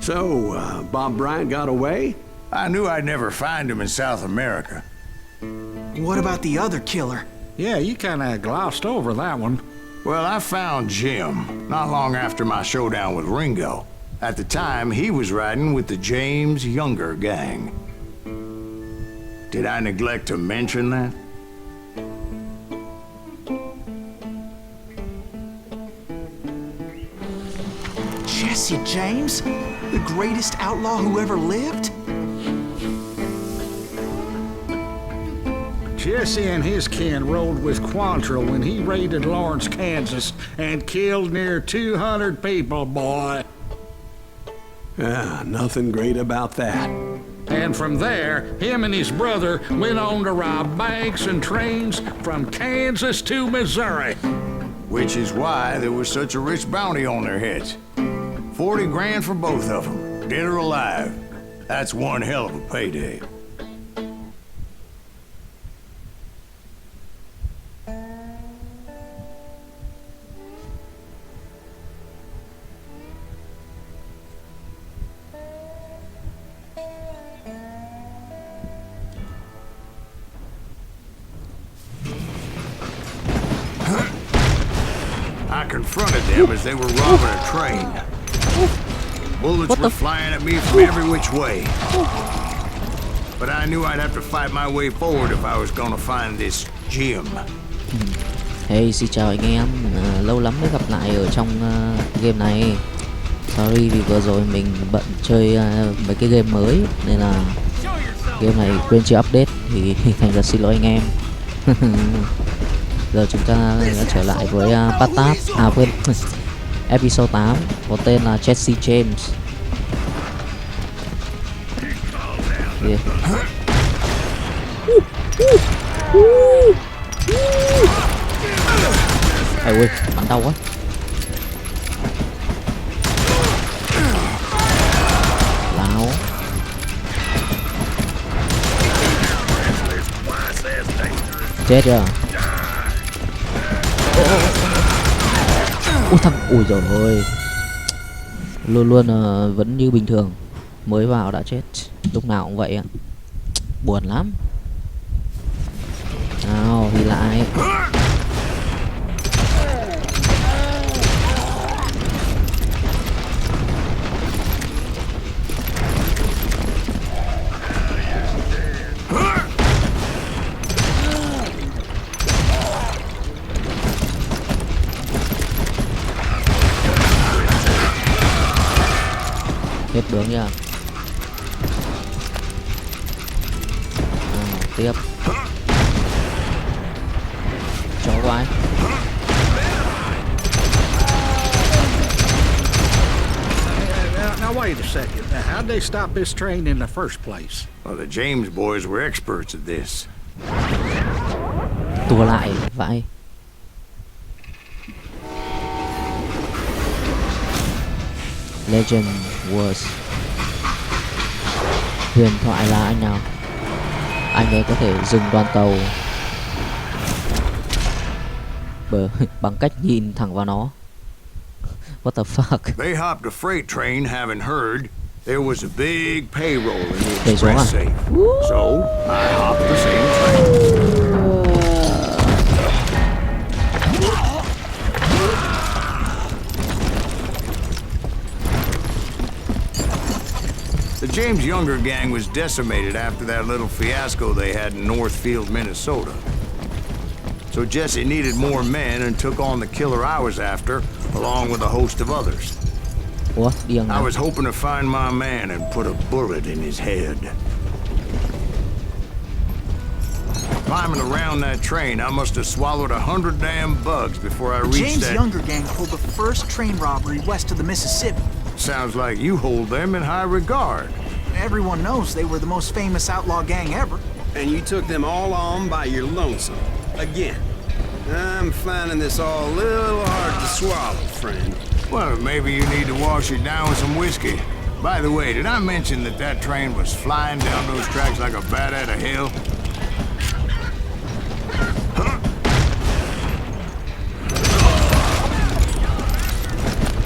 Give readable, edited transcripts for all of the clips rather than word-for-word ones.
So, Bob Bryant got away? I knew I'd never find him in South America. What about the other killer? Yeah, you kinda glossed over that one. Well, I found Jim not long after my showdown with Ringo. At the time, he was riding with the James Younger gang. Did I neglect to mention that? Jesse James? The greatest outlaw who ever lived? Jesse and his kin rode with Quantrill when he raided Lawrence, Kansas, and killed near 200 people, boy. Yeah, nothing great about that. And from there, him and his brother went on to rob banks and trains from Kansas to Missouri. Which is why there was such a rich bounty on their heads. 40 grand for both of them, dead or alive. That's one hell of a payday. I confronted them as they were robbing a train. Bullets were flying at me from every which way. But I knew I'd have to fight my way forward if I was gonna find this Jim. Hey, xin chào anh em. Lâu lắm mới gặp lại ở trong game này. Sorry vì vừa rồi mình bận chơi mấy cái game mới nên là game này quên chưa update thì thành ra xin lỗi anh em. Giờ chúng ta đã trở lại với part 8, quên, episode 8 có tên là Jesse James. Yeah. Ôi, bắn đau quá. Láo. Chết chưa? Ui thằng, ui rồi ơi. Luôn luôn vẫn như bình thường. Mới vào đã chết. Lúc nào cũng vậy ạ. Buồn lắm. Nào, đi lại. Hết bướng nha. Tiếp. Chó quái. Now wait a second. How'd they stop this train in the first place? Well, the James boys were experts at this. Tua lại vãi. Legend was. Huyền thoại là anh nào? Anh ấy có thể dừng đoàn tàu bằng cách nhìn thẳng vào nó. What the fuck? They hopped a freight train, having heard there was a big payroll in the express safe. So I hopped the same train. The James Younger gang was decimated after that little fiasco they had in Northfield, Minnesota. So Jesse needed more men and took on the killer I was after, along with a host of others. What? I was hoping to find my man and put a bullet in his head. Climbing around that train, I must have swallowed 100 damn bugs before I reached James that... Younger gang pulled the first train robbery west of the Mississippi. Sounds like you hold them in high regard. Everyone knows they were the most famous outlaw gang ever. And you took them all on by your lonesome. Again. I'm finding this all a little hard to swallow, friend. Well, maybe you need to wash it down with some whiskey. By the way, did I mention that that train was flying down those tracks like a bat out of hell?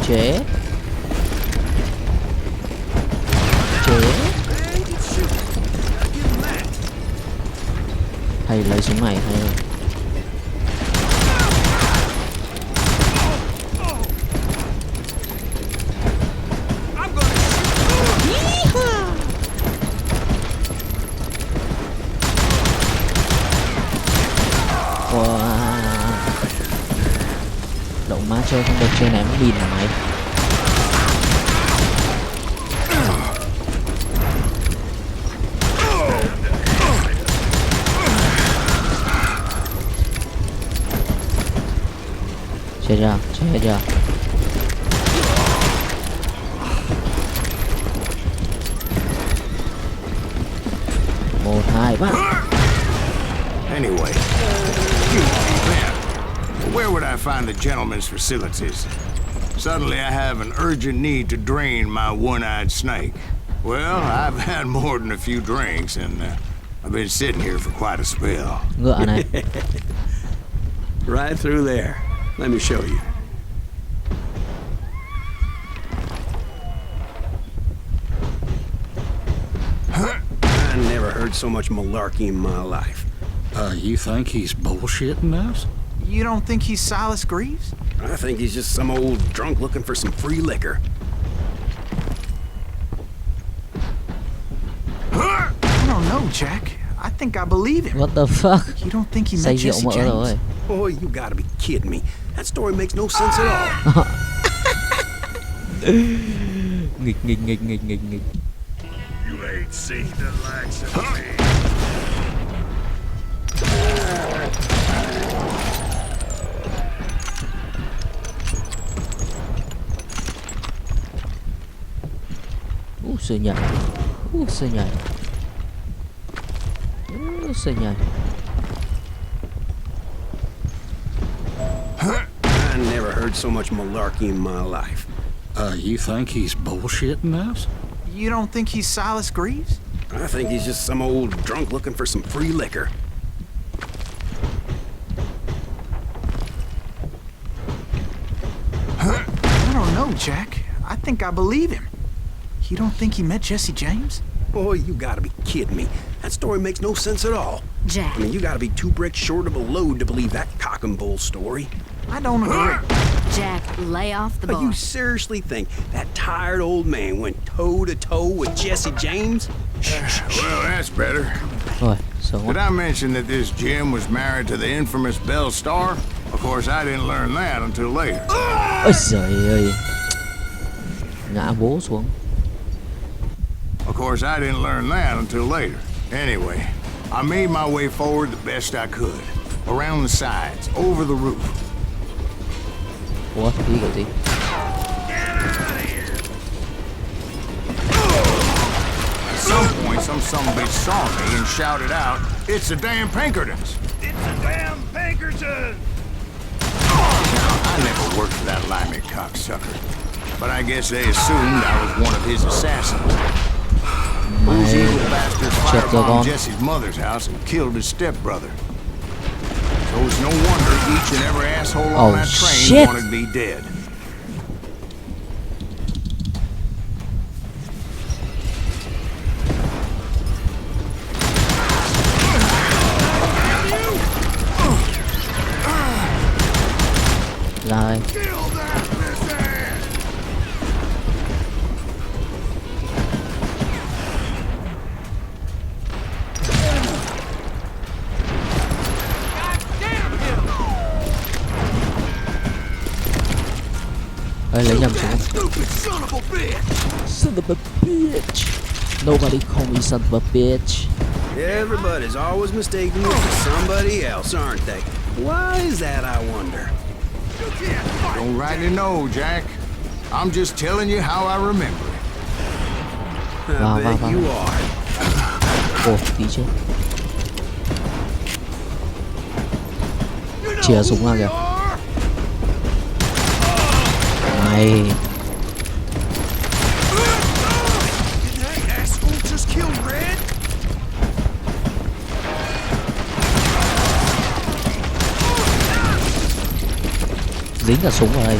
Chế. Hay lấy súng này hay hơn. Động má chơi không được, chơi ném mìn hả mày? Chết chưa? Chết chưa? 1, 2, 3. Anyway, where would I find the gentleman's facilities? Suddenly I have an urgent need to drain my one-eyed snake. Well, I've had more than a few drinks, and I've been sitting here for quite a spell. Ngựa này. Right through there. Let me show you. I never heard so much malarkey in my life. You think he's bullshitting us? You don't think he's Silas Greaves? I think he's just some old drunk looking for some free liquor. I don't know, Jack. I think I believe him. What the fuck? You don't think he Say met rượu Jesse mỡ James? rồi. Boy, you gotta be kidding me. That story makes no sense at all. Nghịch. You ain't seen the likes of me. Sư nhảy. Sư nhảy. Sư nhảy. I never heard so much malarkey in my life. You think he's bullshitting us? You don't think he's Silas Greaves? I think he's just some old drunk looking for some free liquor. I don't know, Jack. I think I believe him. You don't think he met Jesse James? Boy, you gotta be kidding me. That story makes no sense at all. Jack. I mean, you gotta be 2 bricks short of a load to believe that cock and bull story. I don't agree. Jack, lay off the But bar. you seriously think that tired old man went toe-to-toe with Jesse James? Well, that's better. Rồi, sống Did quá. I mention that this Jim was married to the infamous Belle Star? Of course, I didn't learn that until later. Ôi giời ơi. Ngã bố xuống. Of course, I didn't learn that until later. Anyway, I made my way forward the best I could. Around the sides, over the roof. Ủa, đi kiểu gì? At some point, some bitch saw me and shouted out, "It's the damn Pinkertons!" It's the damn Pinkertons! Now, I never worked for that limey cocksucker, but I guess they assumed I was one of his assassins. Those Mày evil bastards chết rồi firebombed con. Jesse's mother's house and killed his stepbrother. So it's no wonder each and every asshole on Oh, that train shit. wanted me dead. Ra đây. Ê, lấy nhầm súng. Son of a bitch. Nobody call me son of a bitch. Everybody's always mistaking you for somebody else, aren't they? Why is that, I wonder? Don't rightly know, Jack. I'm just telling you how I remember it. I Wow, bet wow, you wow. are. Ồ, tí chứ. Chìa súng ra kìa. Mày. Dính cả súng vào đây.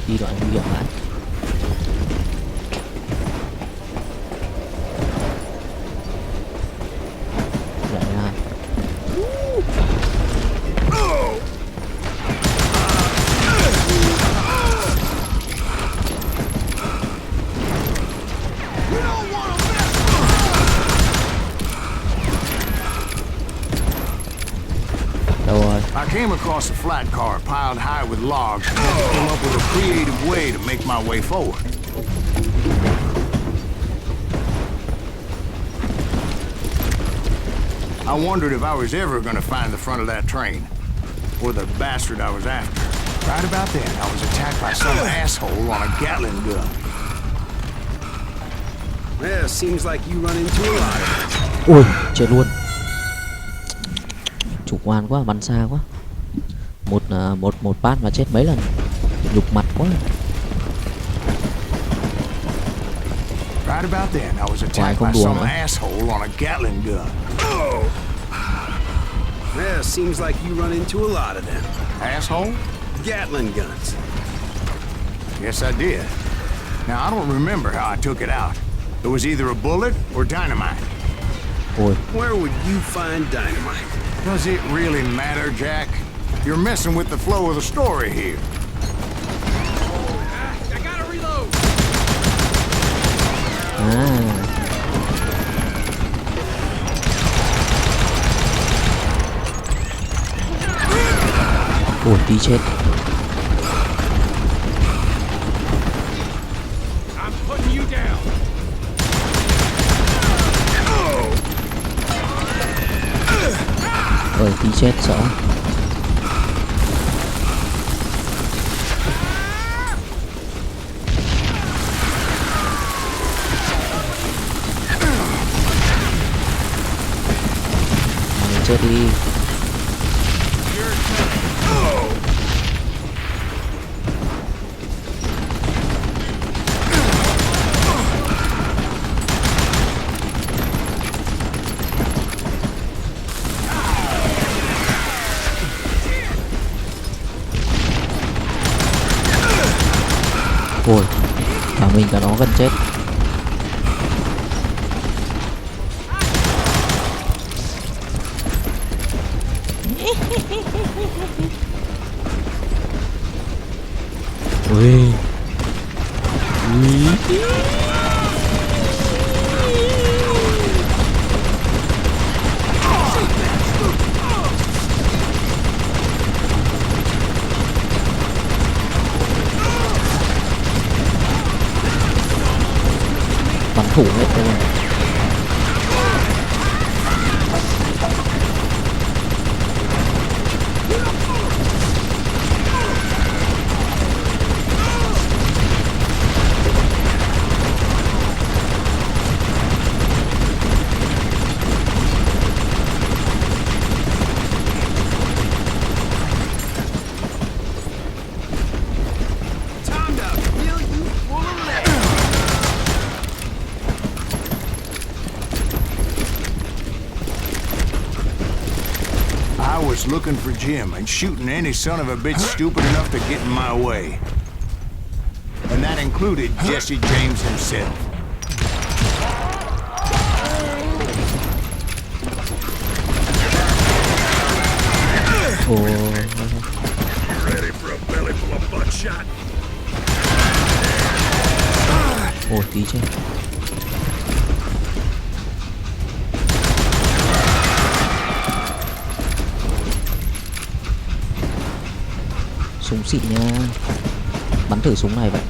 Đi đoạn nguy hiểm lại. Lại ra. Đâu rồi? I came across a flat car piled high with logs and had to come up with a creative way to make my way forward. I wondered if I was ever going to find the front of that train, or the bastard I was after. Right about then, I was attacked by some asshole on a Gatling gun. Yeah, seems like you run into a lot of it. Ui, chết luôn. Chủ quan quá, bắn xa quá. Một phát mà chết mấy lần. Nhục mặt quá. Right about then, I was attacked by some asshole on a Gatling gun. Yeah, seems like you run into a lot of them. Asshole? Gatling guns. Yes, I did. Now, I don't remember how I took it out. It was either a bullet or dynamite. Ôi. Where would you find dynamite? Does it really matter, Jack? You're messing with the flow of the story here. I gotta reload. Ôi, tí chết. I'm putting you down. Ôi, tí chết sợ. Mày chết đi. Ôi, cả mình cả nó gần chết. Ui. Bắn thủ hết rồi. Looking for Jim and shooting any son of a bitch stupid enough to get in my way. And that included Jesse James himself. Ready for a belly full of buckshot? Ôi, tí chết. Súng xịn nha. Bắn thử súng này vậy.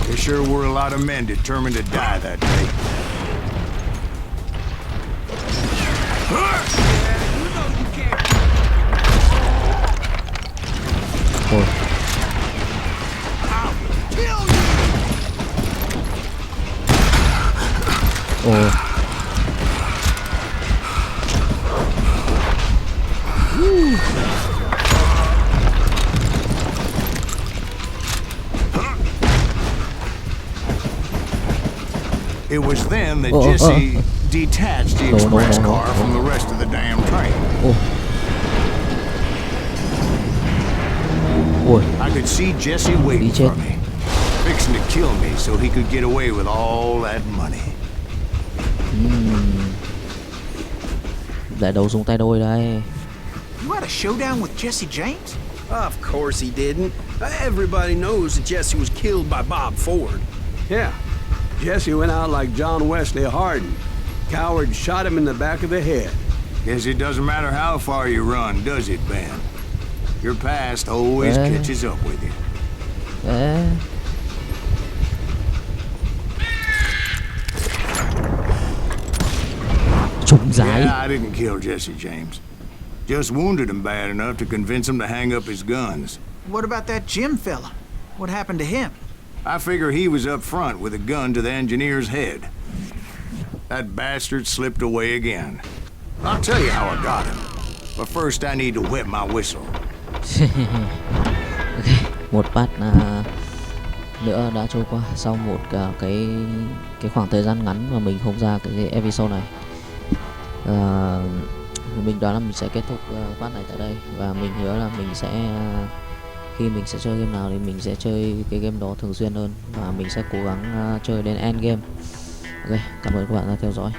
There sure were a lot of men determined to die that day. Ôi. Ôi. It was then that Jesse detached the express car from the rest of the damn train. Ôi. I could see Jesse waiting for me, fixing to kill me so he could get away with all that money. Để đấu súng tay đôi đây. You had a showdown with Jesse James? Of course he didn't. Everybody knows that Jesse was killed by Bob Ford. Yeah. Jesse went out like John Wesley Hardin. Coward shot him in the back of the head. Guess it doesn't matter how far you run, does it, Ben? Your past always catches up with you. Trúng giái. Yeah, I didn't kill Jesse James. Just wounded him bad enough to convince him to hang up his guns. What about that Jim fella? What happened to him? I figure he was up front with a gun to the engineer's head. That bastard slipped away again. I'll tell you how I got him. But first I need to wet my whistle. Okay, một part nữa đã trôi qua sau một cái khoảng thời gian ngắn mà mình không ra cái episode này. Mình đoán là mình sẽ kết thúc part này tại đây, và mình hứa là mình sẽ khi mình sẽ chơi game nào thì mình sẽ chơi cái game đó thường xuyên hơn, và mình sẽ cố gắng chơi đến end game. Ok, cảm ơn các bạn đã theo dõi.